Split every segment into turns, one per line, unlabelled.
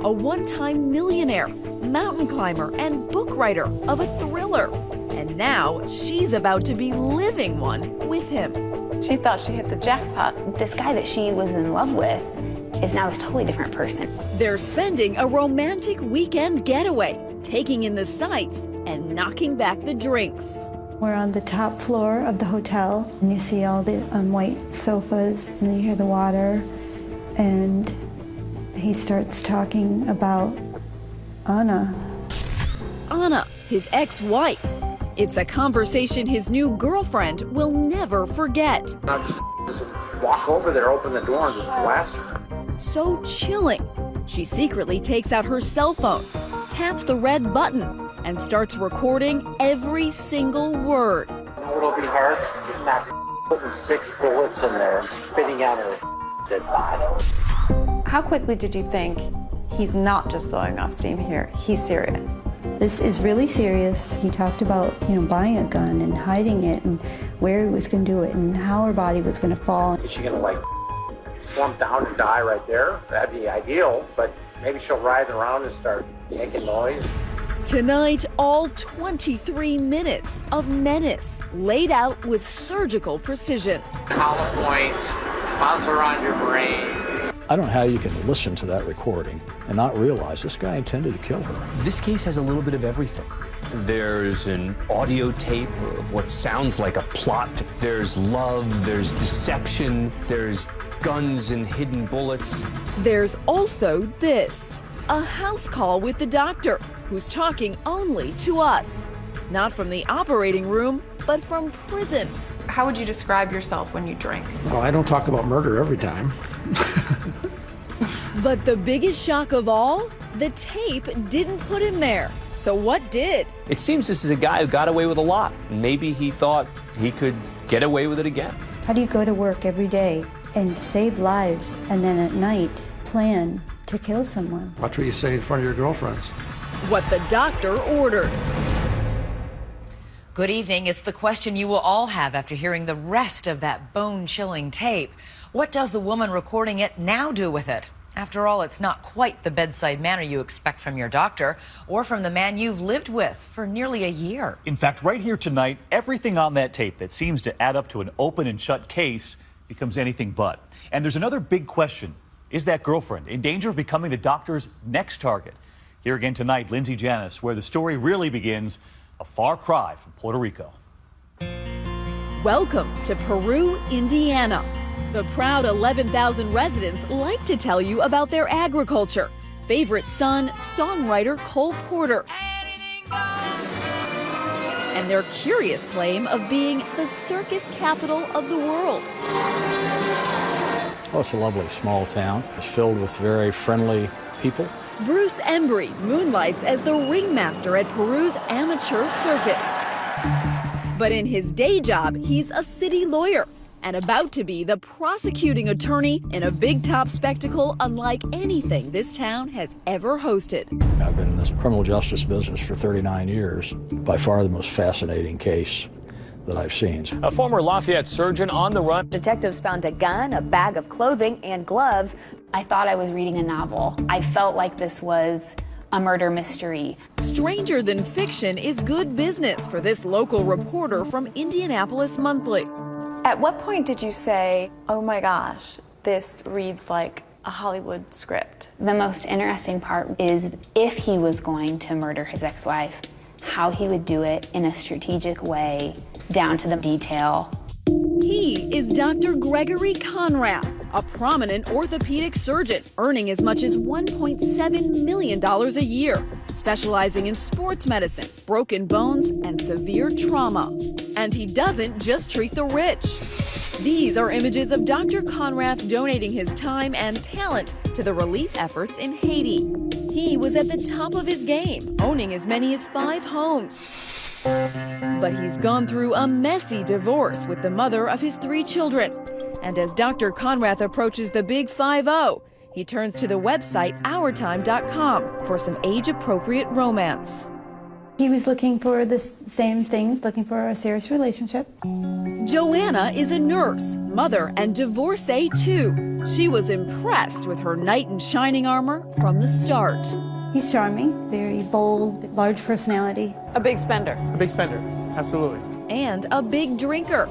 a one-time millionaire, mountain climber, and book writer of a thriller. And now she's about to be living one with him.
She thought she hit the jackpot.
This guy that she was in love with is now this totally different person.
They're spending a romantic weekend getaway, taking in the sights and knocking back the drinks.
We're on the top floor of the hotel, and you see all the white sofas, and then you hear the water, and he starts talking about Anna.
Anna, his ex-wife. It's a conversation his new girlfriend will never forget.
I'll just walk over there, open the door, and just blast her.
So chilling. She secretly takes out her cell phone, taps the red button, and starts recording every single word.
It'll be hard not putting 6 bullets in there and spitting out her dead body.
How quickly did you think he's not just blowing off steam here, he's serious?
This is really serious. He talked about, buying a gun and hiding it and where he was going to do it and how her body was going to fall.
Is she going to slump down and die right there? That'd be ideal, but maybe she'll ride around and start making noise.
Tonight, all 23 minutes of menace laid out with surgical precision.
Collar point, bounce around your brain.
I don't know how you can listen to that recording and not realize this guy intended to kill her.
This case has a little bit of everything. There's an audio tape of what sounds like a plot. There's love, there's deception, there's guns and hidden bullets.
There's also this, a house call with the doctor, who's talking only to us. Not from the operating room, but from prison.
How would you describe yourself when you drink?
Well, I don't talk about murder every time.
But the biggest shock of all, the tape didn't put him there. So what did?
It seems this is a guy who got away with a lot. Maybe he thought he could get away with it again.
How do you go to work every day and save lives and then at night plan to kill someone?
Watch what you say in front of your girlfriends.
What the doctor ordered.
Good evening. It's the question you will all have after hearing the rest of that bone-chilling tape. What does the woman recording it now do with it? After all, it's not quite the bedside manner you expect from your doctor or from the man you've lived with for nearly a year.
In fact, right here tonight, everything on that tape that seems to add up to an open and shut case becomes anything but. And there's another big question. Is that girlfriend in danger of becoming the doctor's next target? Here again tonight, Lindsay Janis, where the story really begins, a far cry from Puerto Rico.
Welcome to Peru, Indiana. The proud 11,000 residents like to tell you about their agriculture. Favorite son, songwriter Cole Porter. And their curious claim of being the circus capital of the world.
Oh, it's a lovely small town. It's filled with very friendly people.
Bruce Embry moonlights as the ringmaster at Peru's amateur circus. But in his day job, he's a city lawyer and about to be the prosecuting attorney in a big top spectacle unlike anything this town has ever hosted.
I've been in this criminal justice business for 39 years. By far the most fascinating case that I've seen.
A former Lafayette surgeon on the run.
Detectives found a gun, a bag of clothing, and gloves. I thought I was reading a novel. I felt like this was a murder mystery.
Stranger than fiction is good business for this local reporter from Indianapolis Monthly.
At what point did you say, oh my gosh, this reads like a Hollywood script?
The most interesting part is if he was going to murder his ex-wife, how he would do it in a strategic way, down to the detail.
He is Dr. Gregory Conrath, a prominent orthopedic surgeon earning as much as $1.7 million a year, specializing in sports medicine, broken bones, and severe trauma. And he doesn't just treat the rich. These are images of Dr. Conrath donating his time and talent to the relief efforts in Haiti. He was at the top of his game, owning as many as 5 homes. But he's gone through a messy divorce with the mother of his 3 children. And as Dr. Conrath approaches the big 5-0, he turns to the website OurTime.com for some age-appropriate romance.
He was looking for the same things, looking for a serious relationship.
Joanna is a nurse, mother, and divorcee too. She was impressed with her knight in shining armor from the start.
He's charming, very bold, large personality.
A big spender.
A big spender, absolutely.
And a big drinker.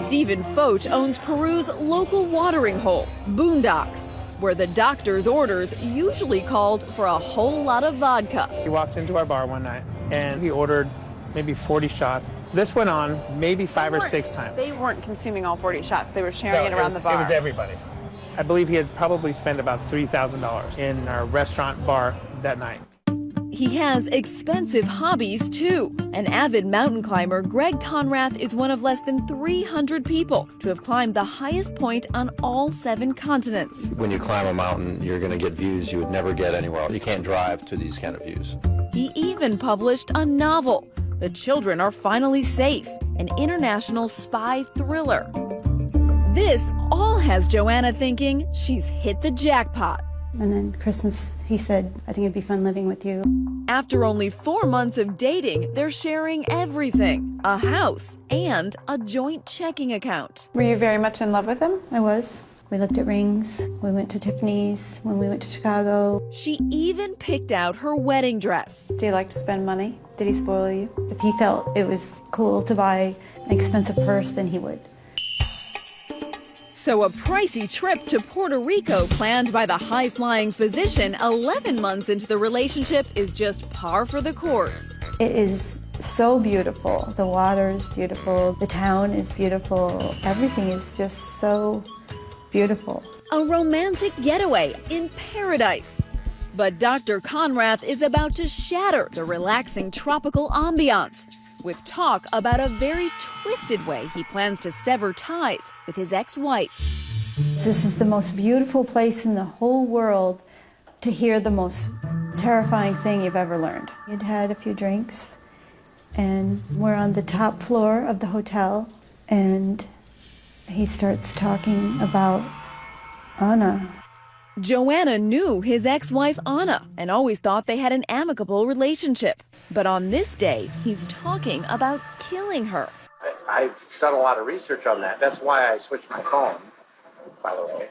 Stephen Foch owns Peru's local watering hole, Boondocks, where the doctor's orders usually called for a whole lot of vodka.
He walked into our bar one night and he ordered maybe 40 shots. This went on maybe 5 or 6 times.
They weren't consuming all 40 shots. They were sharing it around the bar.
It was everybody. I believe he had probably spent about $3,000 in our restaurant bar that night.
He has expensive hobbies, too. An avid mountain climber, Greg Conrath is one of less than 300 people to have climbed the highest point on all 7 continents.
When you climb a mountain, you're going to get views you would never get anywhere else. You can't drive to these kind of views.
He even published a novel, The Children Are Finally Safe, an international spy thriller. This all has Joanna thinking she's hit the jackpot.
And then Christmas, he said, I think it'd be fun living with you.
After only 4 months of dating, they're sharing everything, a house and a joint checking account.
Were you very much in love with him?
I was. We looked at rings. We went to Tiffany's when we went to Chicago.
She even picked out her wedding dress.
Do you like to spend money? Did he spoil you?
If he felt it was cool to buy an expensive purse, then he would.
So a pricey trip to Puerto Rico planned by the high-flying physician 11 months into the relationship is just par for the course.
It is so beautiful. The water is beautiful. The town is beautiful. Everything is just so beautiful.
A romantic getaway in paradise. But Dr. Conrath is about to shatter the relaxing tropical ambiance with talk about a very twisted way he plans to sever ties with his ex-wife.
This is the most beautiful place in the whole world to hear the most terrifying thing you've ever learned. He'd had a few drinks, and we're on the top floor of the hotel, and he starts talking about Anna.
Joanna knew his ex-wife Anna and always thought they had an amicable relationship. But on this day, he's talking about killing her.
I've done a lot of research on that. That's why I switched my phone, by the way,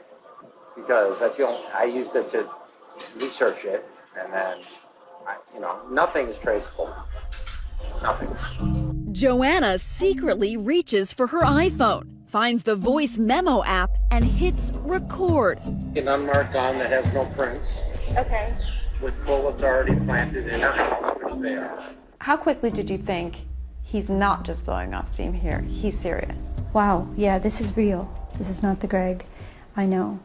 because that's the only, I used it to research it, and then, nothing is traceable. Nothing.
Joanna secretly reaches for her iPhone, finds the voice memo app, and hits record.
An unmarked gun that has no prints.
Okay.
With bullets already planted in her house, which they are.
How quickly did you think he's not just blowing off steam here? He's serious.
Wow, yeah, this is real. This is not the Greg I know.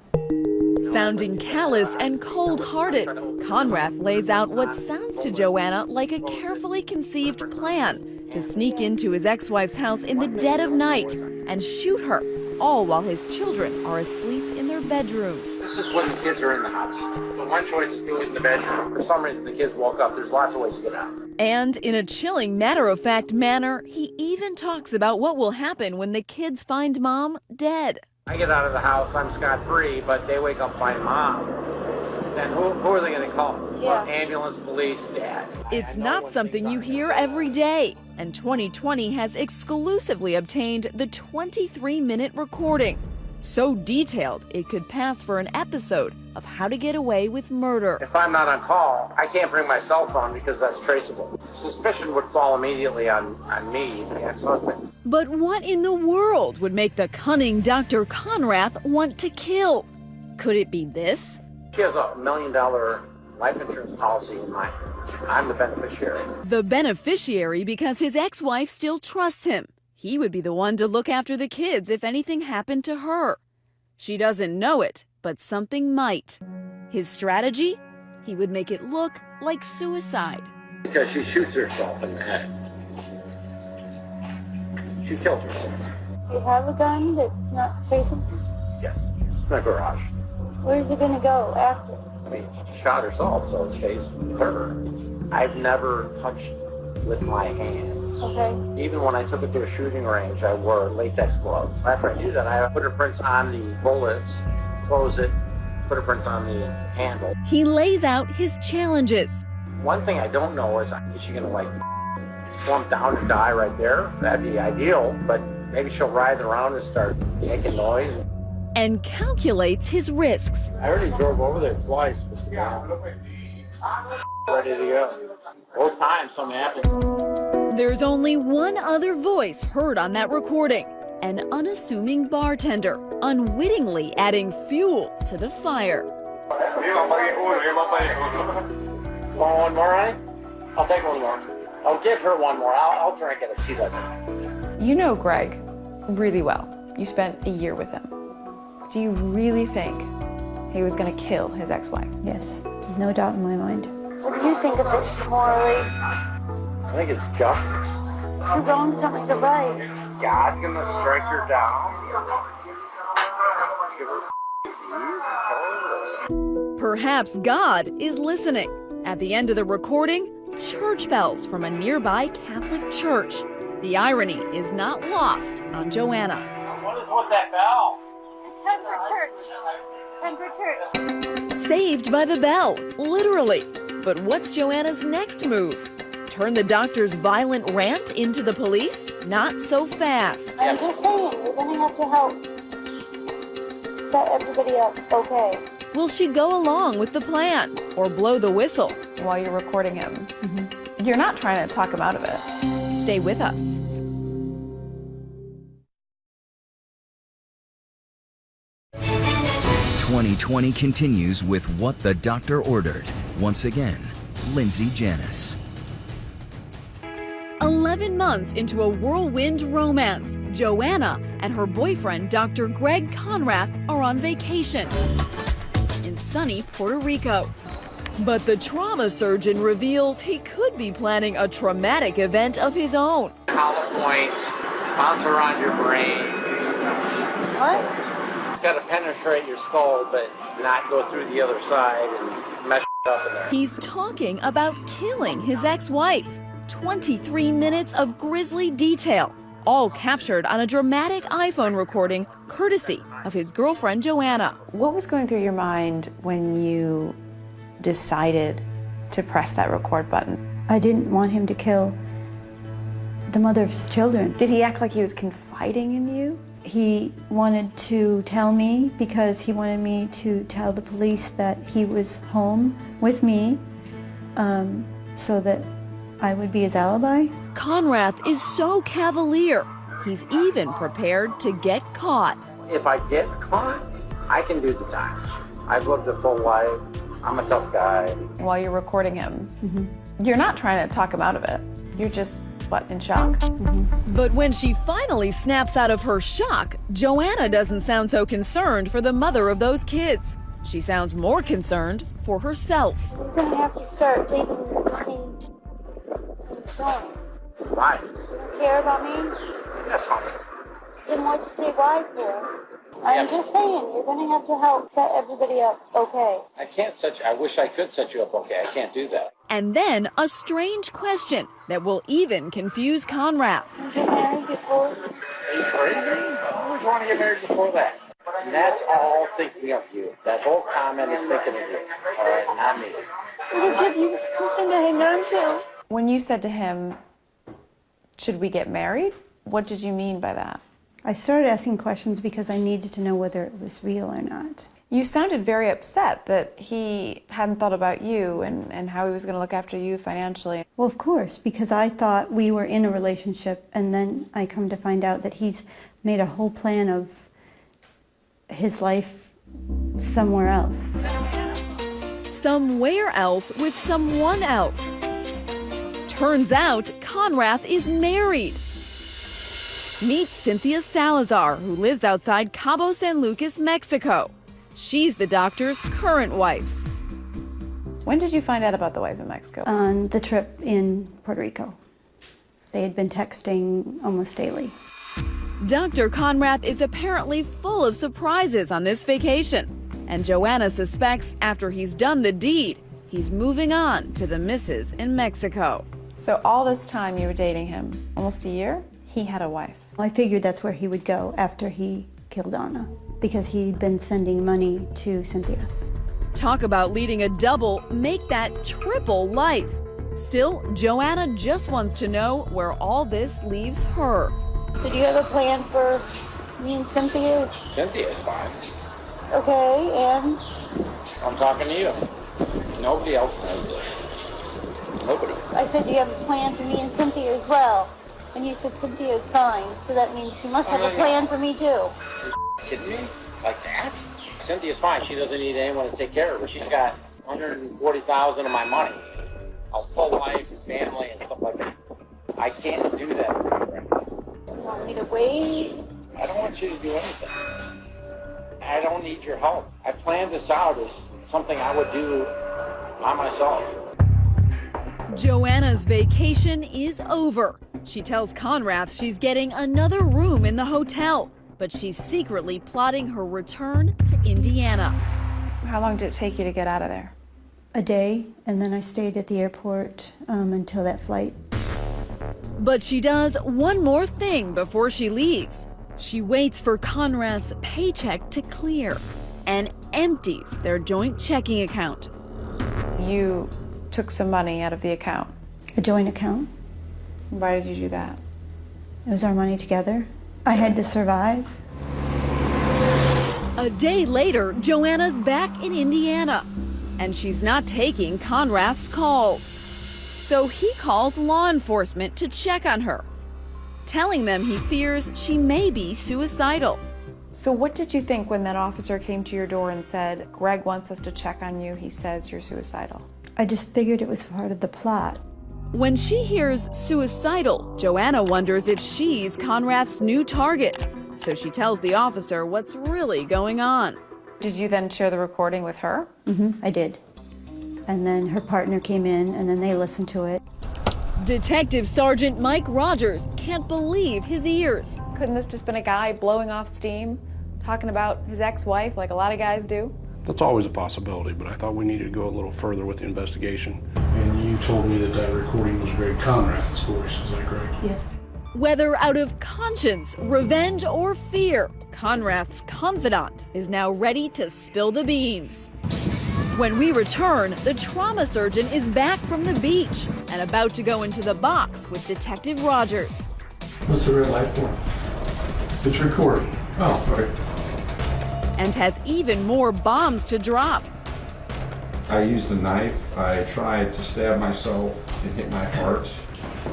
Sounding callous and cold-hearted, Conrath lays out what sounds to Joanna like a carefully conceived plan to sneak into his ex-wife's house in the dead of night and shoot her, all while his children are asleep in their bedrooms.
This is when the kids are in the house. So one choice is to get in the bedroom. For some reason, the kids woke up. There's lots of ways to get out.
And in a chilling, matter-of-fact manner, he even talks about what will happen when the kids find Mom dead.
I get out of the house, I'm scot-free, but they wake up and find Mom. Then who are they going to call?
Yeah.
Well, ambulance, police, Dad.
It's not something you hear every day, and 2020 has exclusively obtained the 23-minute recording. So detailed, it could pass for an episode of How to Get Away with Murder.
If I'm not on call, I can't bring my cell phone because that's traceable. Suspicion would fall immediately on me, the ex-husband.
But what in the world would make the cunning Dr. Conrath want to kill? Could it be this?
She has $1 million life insurance policy in mind. I'm the beneficiary.
The beneficiary because his ex-wife still trusts him. He would be the one to look after the kids if anything happened to her. She doesn't know it, but something might. His strategy? He would make it look like suicide.
Because she shoots herself in the head. She kills herself.
Do you have a gun that's not traceable?
Yes, it's in the garage.
Where's it gonna go after?
I mean, she shot herself, so it stays with her. I've never touched with my hands.
Okay.
Even when I took it to a shooting range, I wore latex gloves. After I do that, I put her prints on the bullets, close it, put her prints on the handle.
He lays out his challenges.
One thing I don't know is she gonna slump down and die right there. That'd be ideal, but maybe she'll writhe around and start making noise.
And calculates his risks.
I already drove over there twice. Ready to go. Both times something happened.
There's only one other voice heard on that recording. An unassuming bartender, unwittingly adding fuel to the fire.
Want one more, honey? I'll take one more. I'll give her one more. I'll drink it if she doesn't.
You know Greg really well. You spent a year with him. Do you really think he was going to kill his ex-wife?
Yes, no doubt in my mind.
What do you think of it morally?
I think it's justice.
Two wrongs don't make a right.
God gonna strike her down? Give her
Perhaps God is listening. At the end of the recording, church bells from a nearby Catholic church. The irony is not lost on Joanna.
What is with that bell?
It's time for church. Time for church.
Saved by the bell, literally. But what's Joanna's next move? Turn the doctor's violent rant into the police? Not so fast.
I'm just saying, you're gonna have to help set everybody up, okay?
Will she go along with the plan or blow the whistle?
While you're recording him, you're not trying to talk him out of it.
Stay with us.
"2020 continues with What the Doctor Ordered. Once again, Lindsay Janis.
11 months into a whirlwind romance, Joanna and her boyfriend, Dr. Greg Conrath, are on vacation in sunny Puerto Rico. But the trauma surgeon reveals he could be planning a traumatic event of his own.
Hollow points, bounce around your brain.
What?
It's got to penetrate your skull, but not go through the other side and mess up in there.
He's talking about killing his ex-wife. 23 minutes of grisly detail, all captured on a dramatic iPhone recording courtesy of his girlfriend Joanna.
What was going through your mind when you decided to press that record button?
I didn't want him to kill the mother of his children.
Did he act like he was confiding in you?
He wanted to tell me because he wanted me to tell the police that he was home with me so that I would be his alibi.
Conrath is so cavalier, he's even prepared to get caught.
If I get caught, I can do the time. I've lived a full life. I'm a tough guy.
While you're recording him, you're not trying to talk him out of it. You're just, what, in shock?
But when she finally snaps out of her shock, Joanna doesn't sound so concerned for the mother of those kids. She sounds more concerned for herself.
You're gonna have to start leaving money.
Why?
You don't care about me?
Yes, honey.
Then what'd you say why for? I'm just saying, you're gonna have to help set everybody up, okay?
I can't I wish I could set you up okay. I can't do that.
And then a strange question that will even confuse Conrath.
You get married before?
Are you crazy? I always want to get married before that. And that's all thinking of you. That whole comment is thinking of you. All right, not me.
It'll give you something to hang on to.
When you said to him, should we get married? What did you mean by that?
I started asking questions because I needed to know whether it was real or not.
You sounded very upset that he hadn't thought about you and how he was going to look after you financially.
Well, of course, because I thought we were in a relationship, and then I come to find out that he's made a whole plan of his life somewhere else.
Somewhere else with someone else. Turns out Conrath is married. Meet Cynthia Salazar, who lives outside Cabo San Lucas, Mexico. She's the doctor's current wife.
When did you find out about the wife in Mexico?
On the trip in Puerto Rico. They had been texting almost daily.
Dr. Conrath is apparently full of surprises on this vacation. And Joanna suspects after he's done the deed, he's moving on to the missus in Mexico.
So all this time you were dating him, almost a year, he had a wife.
I figured that's where he would go after he killed Anna, because he'd been sending money to Cynthia.
Talk about leading a double, make that triple life. Still, Joanna just wants to know where all this leaves her.
So do you have a plan for me and Cynthia?
Cynthia's fine.
Okay, and?
I'm talking to you. Nobody else knows this. Nobody.
I said, do you have a plan for me and Cynthia as well? And you said Cynthia is fine, so that means you must have a plan for me too.
You kidding me? Like that? Cynthia's fine. She doesn't need anyone to take care of her. She's got $140,000 of my money. A full life, family, and stuff like that. I can't do that for you right now.
You want me to wait?
I don't want you to do anything. I don't need your help. I planned this out as something I would do by myself.
Joanna's vacation is over. She tells Conrath she's getting another room in the hotel, but she's secretly plotting her return to Indiana.
How long did it take you to get out of there?
A day, and then I stayed at the airport until that flight.
But she does one more thing before she leaves. She waits for Conrath's paycheck to clear and empties their joint checking account.
You took some money out of the account.
A joint account.
Why did you do that?
It was our money together. I had to survive.
A day later, Joanna's back in Indiana, and she's not taking Conrath's calls. So he calls law enforcement to check on her, telling them he fears she may be suicidal.
So what did you think when that officer came to your door and said, Greg wants us to check on you, he says you're suicidal?
I just figured it was part of the plot.
When she hears suicidal, Joanna wonders if she's Conrath's new target. So she tells the officer what's really going on.
Did you then share the recording with her?
I did. And then her partner came in, and then they listened to it.
Detective Sergeant Mike Rogers can't believe his ears.
Couldn't this just been a guy blowing off steam, talking about his ex-wife like a lot of guys do?
That's always a possibility, but I thought we needed to go a little further with the investigation. And you told me that that recording was Greg Conrath's voice, is that correct?
Yes.
Whether out of conscience, revenge, or fear, Conrath's confidant is now ready to spill the beans. When we return, the trauma surgeon is back from the beach and about to go into the box with Detective Rogers.
What's the red light for? It's recording. Oh, okay.
And has even more bombs to drop.
I used a knife. I tried to stab myself and hit my heart.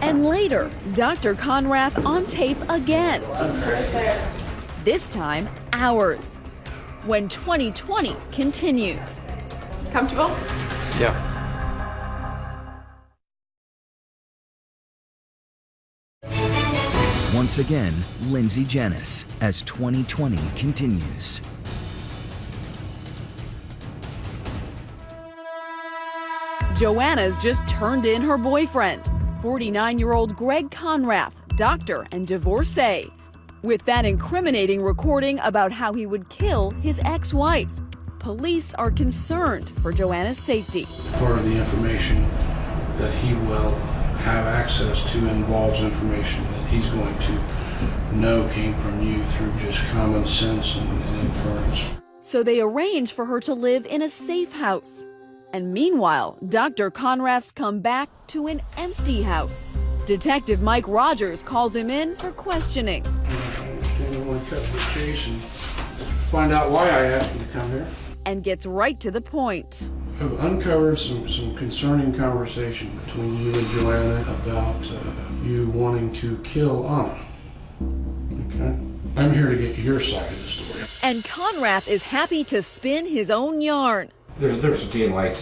And later, Dr. Conrath on tape again. This time, hours. When 2020 continues.
Comfortable?
Yeah.
Once again, Lindsay Janis, as 2020 continues.
Joanna's just turned in her boyfriend, 49-year-old Greg Conrath, doctor and divorcee, with that incriminating recording about how he would kill his ex-wife. Police are concerned for Joanna's safety.
Part of the information that he will have access to involves information that he's going to know came from you through just common sense and inference.
So they arrange for her to live in a safe house. And meanwhile, Dr. Conrath's come back to an empty house. Detective Mike Rogers calls him in for questioning.
I want to cut the chase and find out why I asked you to come here.
And gets right to the point.
I've uncovered some concerning conversation between you and Joanna about you wanting to kill Anna. Okay? I'm here to get your side of the story.
And Conrath is happy to spin his own yarn.
There's a difference between, like,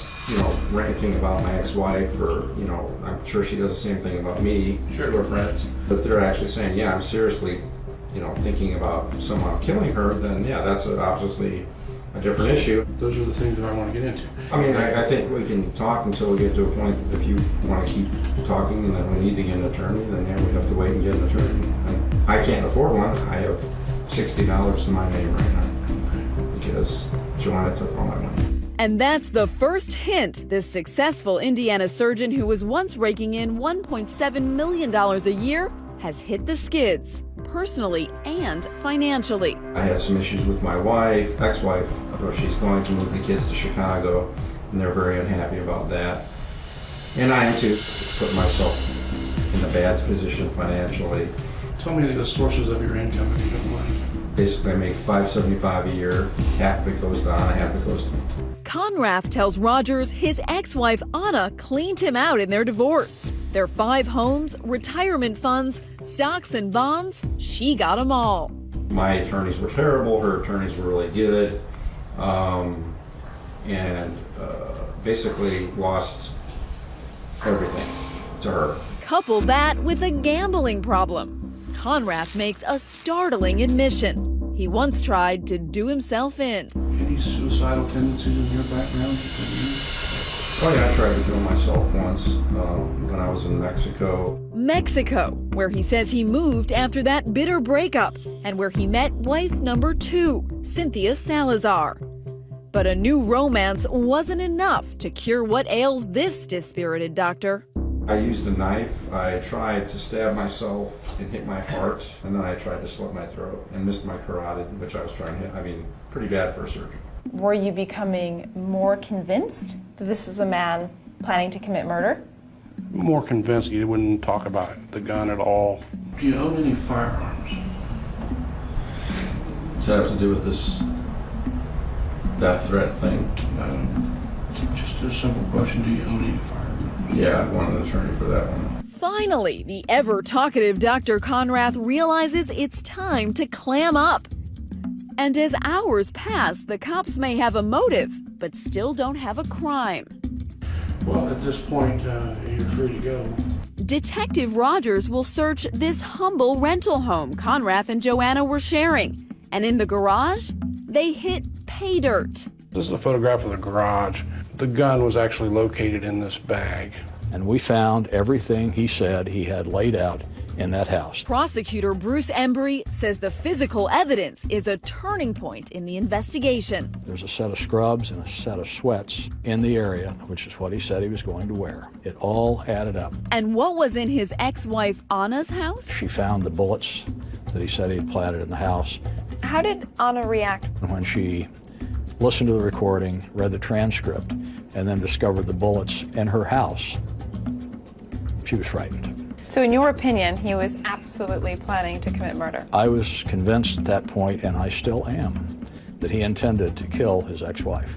ranting about my ex-wife, or, I'm sure she does the same thing about me.
Sure, we're friends.
If they're actually saying, yeah, I'm seriously, thinking about somehow killing her, then yeah, that's obviously a different issue.
Those are the things that I want to get into.
I mean, I think we can talk until we get to a point. If you want to keep talking and then we need to get an attorney, then yeah, we have to wait and get an attorney. And I can't afford one. I have $60 to my name right now because Joanna took all my money.
And that's the first hint this successful Indiana surgeon who was once raking in $1.7 million a year has hit the skids, personally and financially.
I had some issues with my ex-wife, although she's going to move the kids to Chicago, and they're very unhappy about that. And I am too, put myself in a bad position financially.
Tell me the sources of your income if you don't mind.
Basically, I make $575 a year. Half of it goes to Anna, half of it goes to me.
Conrath tells Rogers his ex-wife Anna cleaned him out in their divorce. Their 5 homes, retirement funds, stocks and bonds, she got them all.
My attorneys were terrible, her attorneys were really good, and basically lost everything to her.
Couple that with a gambling problem. Conrath makes a startling admission. He once tried to do himself in.
Any suicidal tendencies in your background?
Oh yeah, I tried to kill myself once when I was in Mexico.
Mexico, where he says he moved after that bitter breakup and where he met wife number 2, Cynthia Salazar. But a new romance wasn't enough to cure what ails this dispirited doctor.
I used a knife. I tried to stab myself and hit my heart, and then I tried to slit my throat and missed my carotid, which I was trying to hit. I mean, pretty bad for a surgeon.
Were you becoming more convinced that this was a man planning to commit murder?
More convinced you wouldn't talk about the gun at all. Do you own any firearms?
Does that have to do with this death threat thing?
Just a simple question, do you own any firearms?
Yeah, I want an attorney for that one.
Finally, the ever-talkative Dr. Conrath realizes it's time to clam up. And as hours pass, the cops may have a motive, but still don't have a crime.
Well, at this point, you're free to go.
Detective Rogers will search this humble rental home Conrath and Joanna were sharing. And in the garage, they hit pay dirt.
This is a photograph of the garage. The gun was actually located in this bag.
And we found everything he said he had laid out in that house.
Prosecutor Bruce Embry says the physical evidence is a turning point in the investigation.
There's a set of scrubs and a set of sweats in the area, which is what he said he was going to wear. It all added up.
And what was in his ex-wife Anna's house?
She found the bullets that he said he had planted in the house.
How did Anna react?
When she listened to the recording, read the transcript, and then discovered the bullets in her house, she was frightened.
So in your opinion, he was absolutely planning to commit murder?
I was convinced at that point, and I still am, that he intended to kill his ex-wife.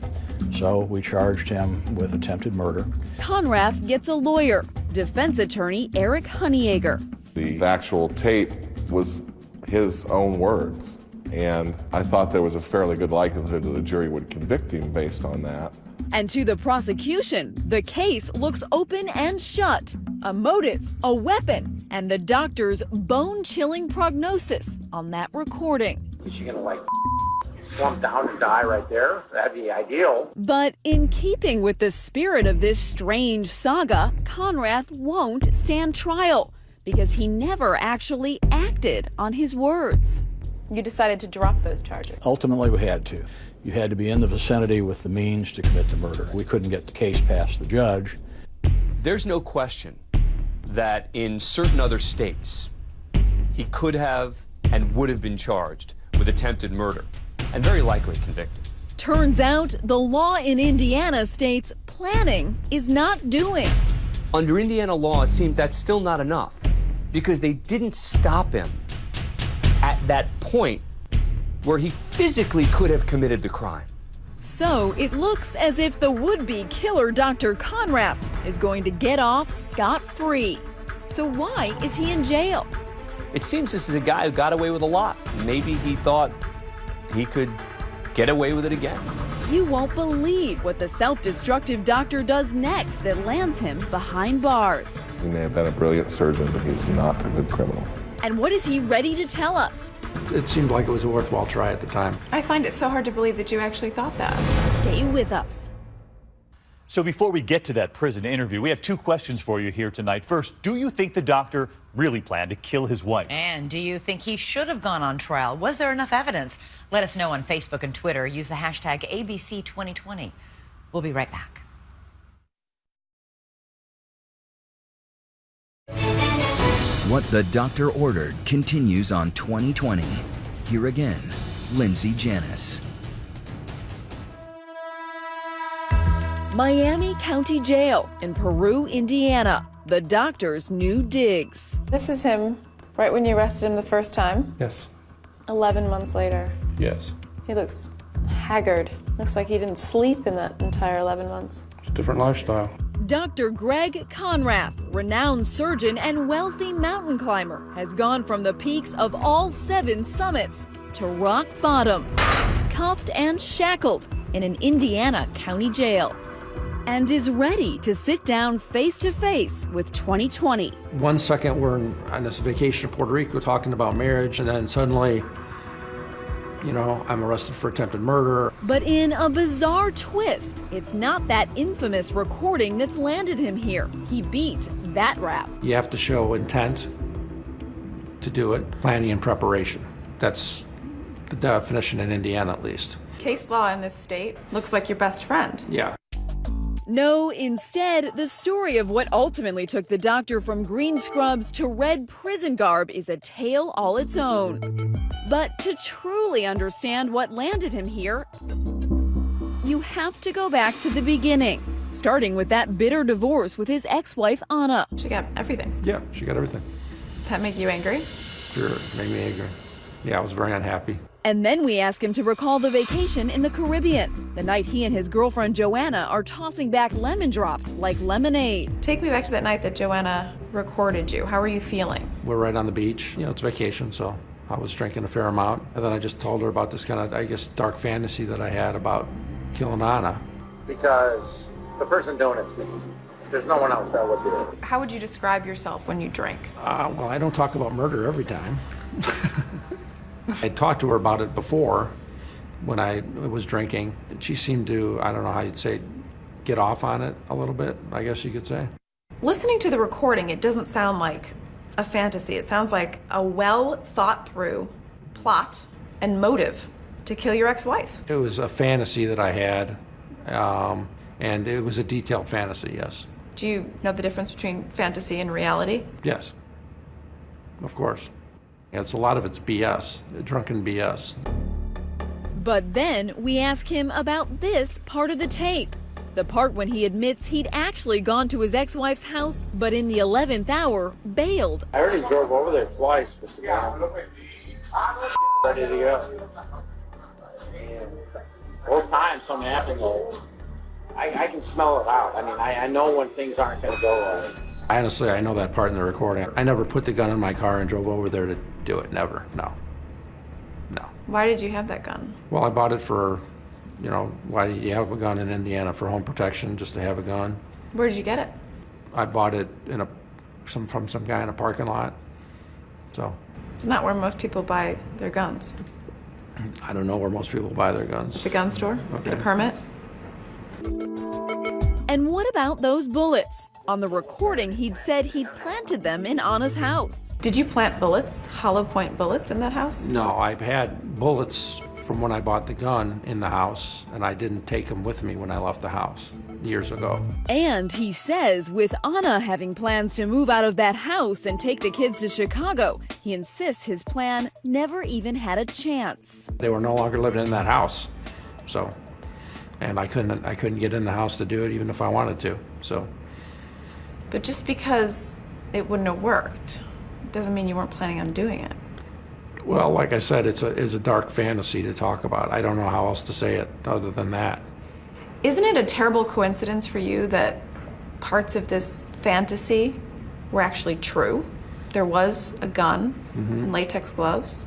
So we charged him with attempted murder.
Conrath gets a lawyer, defense attorney Eric Honeyegger.
The actual tape was his own words, and I thought there was a fairly good likelihood that the jury would convict him based on that.
And to the prosecution, the case looks open and shut. A motive, a weapon, and the doctor's bone-chilling prognosis on that recording.
Is she gonna slump down and die right there? That'd be ideal.
But in keeping with the spirit of this strange saga, Conrath won't stand trial because he never actually acted on his words.
You decided to drop those charges?
Ultimately, we had to. You had to be in the vicinity with the means to commit the murder. We couldn't get the case past the judge.
There's no question that in certain other states, he could have and would have been charged with attempted murder and very likely convicted.
Turns out the law in Indiana states planning is not doing.
Under Indiana law, it seems that's still not enough because they didn't stop him at that point where he physically could have committed the crime.
So it looks as if the would-be killer Dr. Conrath is going to get off scot-free. So why is he in jail?
It seems this is a guy who got away with a lot. Maybe he thought he could get away with it again.
You won't believe what the self-destructive doctor does next that lands him behind bars.
He may have been a brilliant surgeon, but he's not a good criminal.
And what is he ready to tell us?
It seemed like it was a worthwhile try at the time.
I find it so hard to believe that you actually thought that.
Stay with us.
So before we get to that prison interview, we have 2 questions for you here tonight. First, do you think the doctor really planned to kill his wife?
And do you think he should have gone on trial? Was there enough evidence? Let us know on Facebook and Twitter. Use the hashtag ABC2020. We'll be right back.
What the Doctor Ordered continues on 2020. Here again, Lindsay Janis.
Miami County Jail in Peru, Indiana. The doctor's new digs.
This is him right when you arrested him the first time.
Yes.
11 months later.
Yes.
He looks haggard. Looks like he didn't sleep in that entire 11 months.
It's a different lifestyle.
Dr. Greg Conrath, renowned surgeon and wealthy mountain climber, has gone from the peaks of all 7 summits to rock bottom, cuffed and shackled in an Indiana county jail, and is ready to sit down face to face with 2020.
1 second we're on this vacation in Puerto Rico talking about marriage, and then suddenly, you know, I'm arrested for attempted murder.
But in a bizarre twist, it's not that infamous recording that's landed him here. He beat that rap.
You have to show intent to do it, planning and preparation. That's the definition in Indiana, at least.
Case law in this state looks like your best friend.
Yeah.
No, instead, the story of what ultimately took the doctor from green scrubs to red prison garb is a tale all its own. But to truly understand what landed him here, you have to go back to the beginning, starting with that bitter divorce with his ex-wife, Anna.
She got everything.
Yeah, she got everything.
That make you angry?
Sure, made me angry. Yeah, I was very unhappy.
And then we ask him to recall the vacation in the Caribbean, the night he and his girlfriend Joanna are tossing back lemon drops like lemonade.
Take me back to that night that Joanna recorded you. How were you feeling?
We're right on the beach. You know, it's vacation, so I was drinking a fair amount. And then I just told her about this kind of, I guess, dark fantasy that I had about killing Anna.
Because the person doing it's me. There's no one else that would do it.
How would you describe yourself when you drink?
Well, I don't talk about murder every time. I talked to her about it before when I was drinking. She seemed to, I don't know how you'd say, get off on it a little bit, I guess you could say.
Listening to the recording, it doesn't sound like a fantasy. It sounds like a well thought through plot and motive to kill your ex-wife.
It was a fantasy that I had, and it was a detailed fantasy, yes.
Do you know the difference between fantasy and reality?
Yes, of course. A lot of it's BS, drunken BS.
But then we ask him about this part of the tape. The part when he admits he'd actually gone to his ex-wife's house, but in the 11th hour, bailed.
I already drove over there twice with the guy. Ready to go. And both times something happened though. I can smell it out. I mean, I know when things aren't going to go right.
Honestly, I know that part in the recording. I never put the gun in my car and drove over there to do it. Never. No. No.
Why did you have that gun?
Well, I bought it for, you know, why you have a gun in Indiana, for home protection, just to have a gun.
Where did you get it?
I bought it in from some guy in a parking lot. So.
It's not where most people buy their guns.
I don't know where most people buy their guns.
The gun store?
Okay.
Get a permit?
And what about those bullets? On the recording, he'd said he'd planted them in Anna's house.
Did you plant bullets, hollow point bullets in that house?
No, I've had bullets from when I bought the gun in the house, and I didn't take them with me when I left the house years ago.
And he says with Anna having plans to move out of that house and take the kids to Chicago, he insists his plan never even had a chance.
They were no longer living in that house, so, and I couldn't get in the house to do it even if I wanted to, so.
But just because it wouldn't have worked doesn't mean you weren't planning on doing it.
Well, like I said, it's a dark fantasy to talk about. I don't know how else to say it other than that.
Isn't it a terrible coincidence for you that parts of this fantasy were actually true? There was a gun and latex gloves,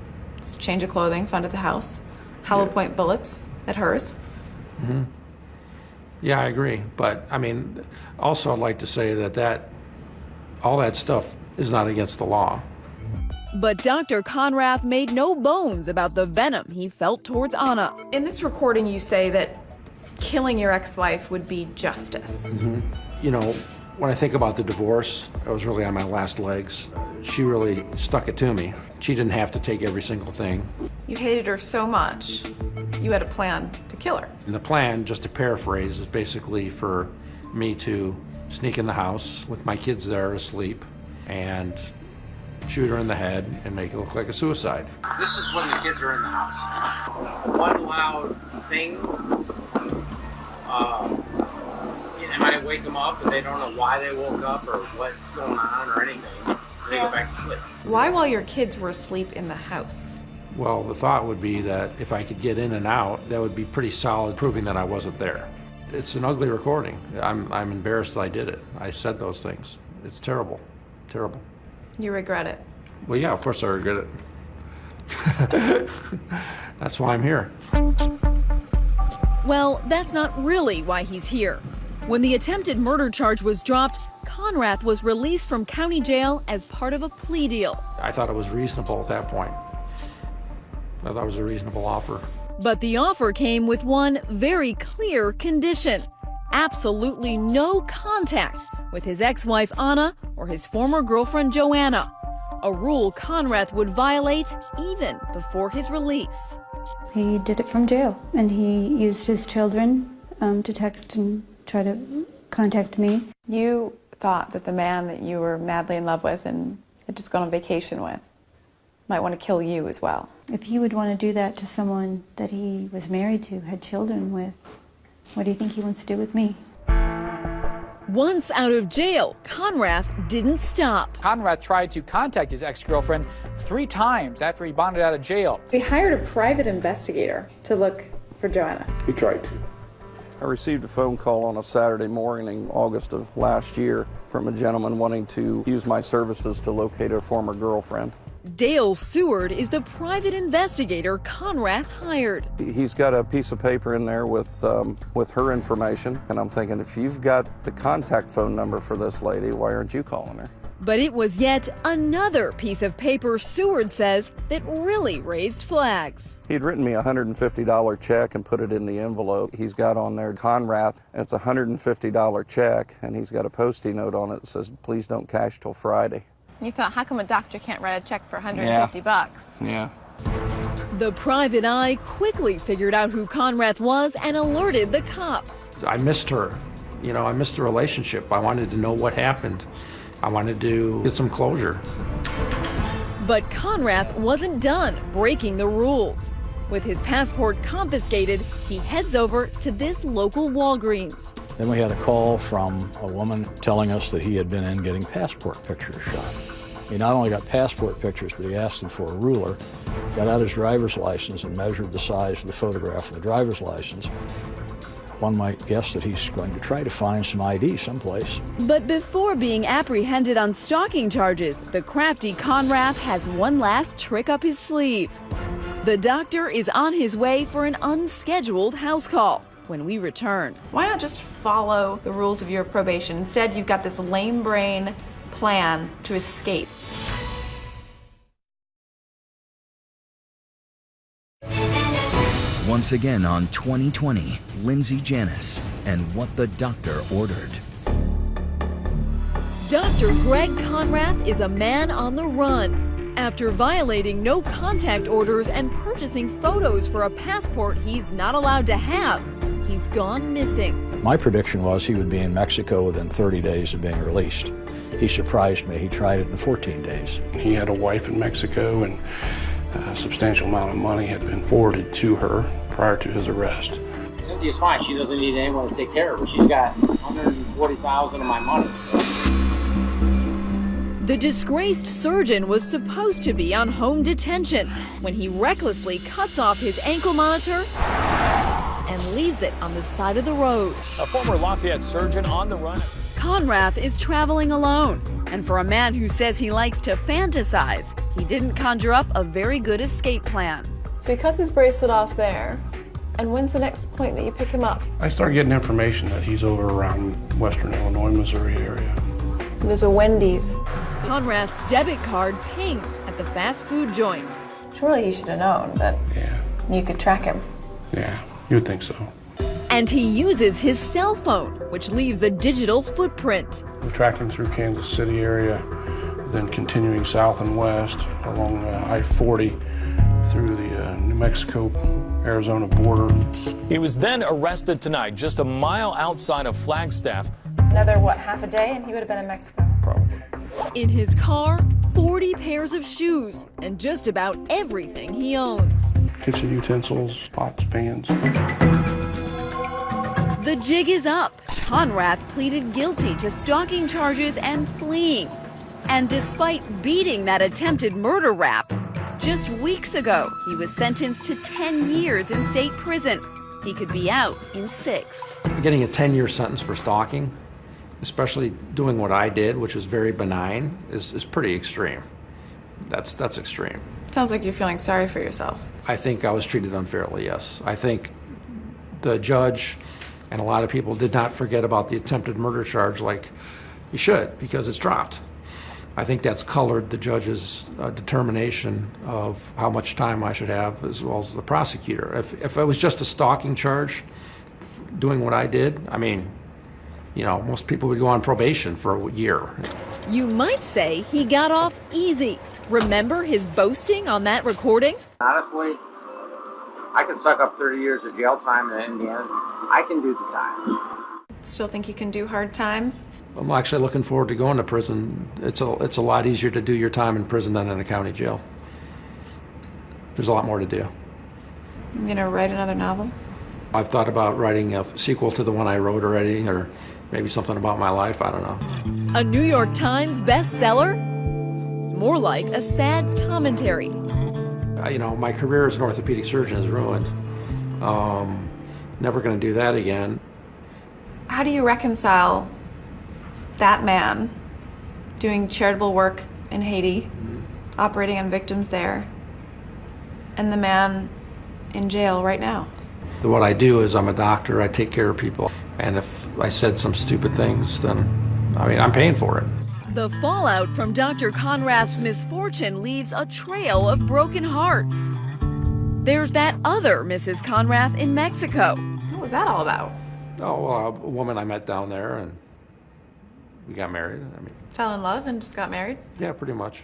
change of clothing found at the house, hollow point bullets at hers.
Yeah, I agree. But I mean, also I'd like to say that all that stuff is not against the law.
But Dr. Conrath made no bones about the venom he felt towards Anna.
In this recording, you say that killing your ex-wife would be justice.
You know, when I think about the divorce, I was really on my last legs. She really stuck it to me. She didn't have to take every single thing.
You hated her so much, you had a plan to kill her.
And the plan, just to paraphrase, is basically for me to sneak in the house with my kids there asleep and shoot her in the head and make it look like a suicide.
This is when the kids are in the house. One loud thing, might wake them up and they don't know why they woke up or what's going on or anything. And they go back to sleep.
Why while your kids were asleep in the house?
Well, the thought would be that if I could get in and out, that would be pretty solid proving that I wasn't there. It's an ugly recording. I'm embarrassed that I did it. I said those things. It's terrible. Terrible.
You regret it?
Well, yeah, of course I regret it. That's why I'm here.
Well, that's not really why he's here. When the attempted murder charge was dropped, Conrath was released from county jail as part of a plea deal.
I thought it was reasonable at that point. I thought it was a reasonable offer.
But the offer came with one very clear condition: absolutely no contact with his ex-wife Anna or his former girlfriend Joanna, a rule Conrath would violate even before his release.
He did it from jail, and he used his children to text and try to contact me.
You thought that the man that you were madly in love with and had just gone on vacation with might want to kill you as well.
If he would want to do that to someone that he was married to, had children with, what do you think he wants to do with me?
Once out of jail, Conrath didn't stop.
Conrath tried to contact his ex-girlfriend 3 times after he bonded out of jail.
We hired a private investigator to look for Joanna.
We tried to.
I received a phone call on a Saturday morning, August of last year, from a gentleman wanting to use my services to locate a former girlfriend.
Dale Seward is the private investigator Conrath hired.
He's got a piece of paper in there with her information, and I'm thinking, if you've got the contact phone number for this lady, why aren't you calling her?
But it was yet another piece of paper, Seward says, that really raised flags.
He'd written me a $150 check and put it in the envelope. He's got on there Conrath, and it's a $150 check, and he's got a Post-it note on it that says, please don't cash till Friday.
You thought, how come a doctor can't write a check for $150?
Yeah.
The private eye quickly figured out who Conrath was and alerted the cops.
I missed her. You know, I missed the relationship. I wanted to know what happened. I wanted to get some closure.
But Conrath wasn't done breaking the rules. With his passport confiscated, he heads over to this local Walgreens.
Then we had a call from a woman telling us that he had been in getting passport pictures shot. He not only got passport pictures, but he asked them for a ruler, got out his driver's license and measured the size of the photograph of the driver's license. One might guess that he's going to try to find some ID someplace.
But before being apprehended on stalking charges, the crafty Conrath has one last trick up his sleeve. The doctor is on his way for an unscheduled house call. When we return,
why not just follow the rules of your probation? Instead, you've got this lame brain plan to escape.
Once again on 2020, Lindsay Janis and What the Doctor Ordered.
Dr. Greg Conrath is a man on the run. After violating no contact orders and purchasing photos for a passport he's not allowed to have, he's gone missing.
My prediction was he would be in Mexico within 30 days of being released. He surprised me. He tried it in 14 days.
He had a wife in Mexico, and a substantial amount of money had been forwarded to her prior to his arrest.
Cynthia's fine. She doesn't need anyone to take care of her. She's got $140,000 of my money.
The disgraced surgeon was supposed to be on home detention when he recklessly cuts off his ankle monitor and leaves it on the side of the road.
A former Lafayette surgeon on the run.
Conrath is traveling alone, and for a man who says he likes to fantasize, he didn't conjure up a very good escape plan.
So he cuts his bracelet off there, and when's the next point that you pick him up?
I start getting information that he's over around western Illinois, Missouri area.
There's a Wendy's.
Conrath's debit card pings at the fast food joint.
Surely he should have known that you could track him.
Yeah, you would think so.
And he uses his cell phone, which leaves a digital footprint.
We tracked him through Kansas City area, then continuing south and west along I-40 through the New Mexico-Arizona border.
He was then arrested tonight, just a mile outside of Flagstaff.
Another, half a day, and he would have been in Mexico?
Probably.
In his car, 40 pairs of shoes and just about everything he owns.
Kitchen utensils, pots, pans.
The jig is up. Conrath pleaded guilty to stalking charges and fleeing. And despite beating that attempted murder rap, just weeks ago, he was sentenced to 10 years in state prison. He could be out in 6.
Getting a 10-year sentence for stalking, especially doing what I did, which was very benign, is pretty extreme. That's extreme.
Sounds like you're feeling sorry for yourself.
I think I was treated unfairly, yes. I think the judge and a lot of people did not forget about the attempted murder charge like you should, because it's dropped. I think that's colored the judge's determination of how much time I should have, as well as the prosecutor. If it was just a stalking charge, doing what I did, I mean, you know, most people would go on probation for a year.
You might say he got off easy. Remember his boasting on that recording?
Honestly, I could suck up 30 years of jail time in Indiana. I can do the time.
Still think you can do hard time?
I'm actually looking forward to going to prison. It's a lot easier to do your time in prison than in a county jail. There's a lot more to do.
You gonna write another novel?
I've thought about writing a sequel to the one I wrote already, or maybe something about my life, I don't know.
A New York Times bestseller? More like a sad commentary.
You know, my career as an orthopedic surgeon is ruined. Never going to do that again.
How do you reconcile that man doing charitable work in Haiti, operating on victims there, and the man in jail right now?
What I do is I'm a doctor, I take care of people, and if I said some stupid things, then, I mean, I'm paying for it.
The fallout from Dr. Conrath's misfortune leaves a trail of broken hearts. There's that other Mrs. Conrath in Mexico.
What was that all about?
Oh, well, a woman I met down there, and we got married. I mean,
Fell in love and just got married?
yeah, pretty much.